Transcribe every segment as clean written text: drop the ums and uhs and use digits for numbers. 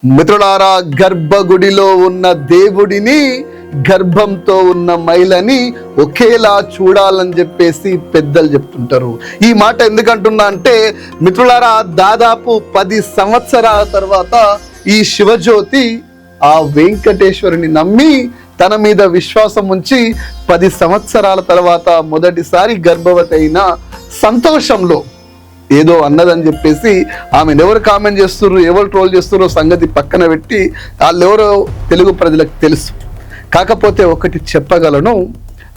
మిత్రులారా, గర్భగుడిలో ఉన్న దేవుడిని గర్భంతో ఉన్న మహిళని ఒకేలా చూడాలని చెప్పేసి పెద్దలు చెప్తుంటారు. ఈ మాట ఎందుకంటున్నా అంటే మిత్రులారా, దాదాపు 10 సంవత్సరాల తర్వాత ఈ శివజ్యోతి ఆ వెంకటేశ్వరుని నమ్మి తన మీద విశ్వాసం ఉంచి 10 సంవత్సరాల తర్వాత మొదటిసారి గర్భవతి అయిన సంతోషంలో ఏదో అన్నదని చెప్పేసి ఆమెను ఎవరు కామెంట్ చేస్తున్నారు, ఎవరు ట్రోల్ చేస్తున్నారో సంగతి పక్కన పెట్టి వాళ్ళెవరో తెలుగు ప్రజలకు తెలుసు. కాకపోతే ఒకటి చెప్పగలను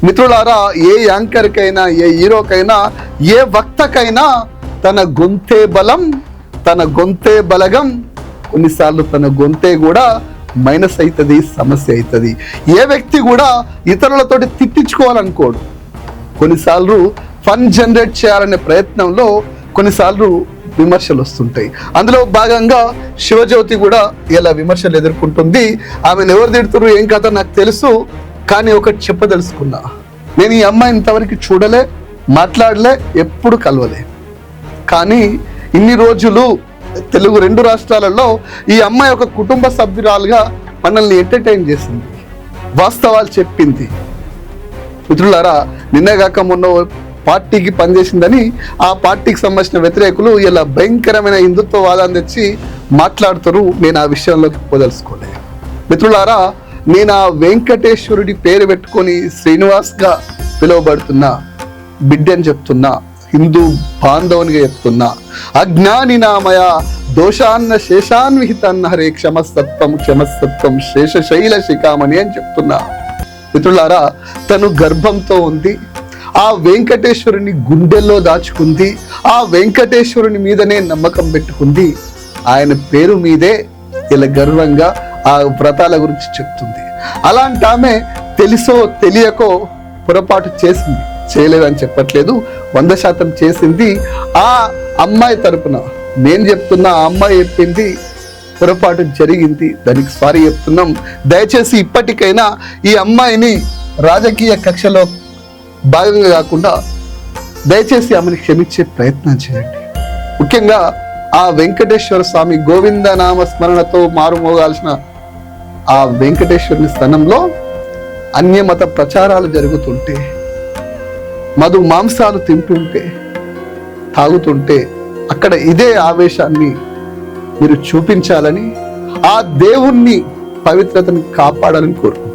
మిత్రులారా, ఏ యాంకర్కైనా, ఏ హీరోకైనా, ఏ వక్తకైనా తన గొంతే బలం, తన గొంతే బలగం. కొన్నిసార్లు తన గొంతే కూడా మైనస్ అవుతుంది, సమస్య అవుతుంది. ఏ వ్యక్తి కూడా ఇతరులతోటి తిట్టించుకోవాలనుకోడు. కొన్నిసార్లు ఫన్ జనరేట్ చేయాలనే ప్రయత్నంలో కొన్నిసార్లు విమర్శలు వస్తుంటాయి. అందులో భాగంగా శివజ్యోతి కూడా ఇలా విమర్శలు ఎదుర్కొంటుంది. ఆమెను ఎవరు తిడుతున్నారు, ఏం కథ నాకు తెలుసు. కానీ ఒకటి చెప్పదలుచుకున్నా, నేను ఈ అమ్మాయిని ఇంతవరకు చూడలే, మాట్లాడలే, ఎప్పుడు కలవలే. కానీ ఇన్ని రోజులు తెలుగు 2 రాష్ట్రాలలో ఈ అమ్మాయి ఒక కుటుంబ సభ్యురాలుగా మనల్ని ఎంటర్టైన్ చేసింది, వాస్తవాలు చెప్పింది. మిత్రులారా, నిన్నగాక మొన్న పార్టీకి పనిచేసిందని ఆ పార్టీకి సంబంధించిన వ్యతిరేకులు ఇలా భయంకరమైన హిందుత్వవాదాన్ని తెచ్చి మాట్లాడుతారు. నేను ఆ విషయంలోకి పోదలుచుకోలే. మిత్రులారా, నేను ఆ వెంకటేశ్వరుడి పేరు పెట్టుకొని శ్రీనివాస్గా పిలువబడుతున్నా బిడ్డని చెప్తున్నా, హిందూ బాంధవునిగా చెప్తున్నా. అజ్ఞాని నామయ దోషాన్న శేషాన్విహితాన్న హరే క్షమస్తత్వం క్షమస్తత్వం శేషశైల శిఖామణి అని చెప్తున్నా. మిత్రులారా, తను గర్భంతో ఉంది, ఆ వెంకటేశ్వరుని గుండెల్లో దాచుకుంది, ఆ వెంకటేశ్వరుని మీదనే నమ్మకం పెట్టుకుంది. ఆయన పేరు మీదే ఇలా గర్వంగా ఆ వ్రతాల గురించి చెప్తుంది. అలాంటి ఆమె తెలుసో తెలియకో పొరపాటు చేసింది, చేయలేదని చెప్పట్లేదు, 100% చేసింది. ఆ అమ్మాయి తరపున నేను చెప్తున్నా, ఆ అమ్మాయి చెప్పింది పొరపాటు జరిగింది, దానికి సారీ చెప్తున్నాం. దయచేసి ఇప్పటికైనా ఈ అమ్మాయిని రాజకీయ కక్షలో భాగంగా కాకుండా దయచేసి ఆమెను క్షమించే ప్రయత్నం చేయండి. ముఖ్యంగా ఆ వెంకటేశ్వర స్వామి గోవింద నామ స్మరణతో మారుమోగాల్సిన ఆ వెంకటేశ్వరుని స్థానంలో అన్యమత ప్రచారాలు జరుగుతుంటే, మధు మాంసాలు తింటుంటే, తాగుతుంటే అక్కడ ఇదే ఆవేశాన్ని మీరు చూపించాలని, ఆ దేవుణ్ణి పవిత్రతను కాపాడాలని కోరుకుంటున్నాను.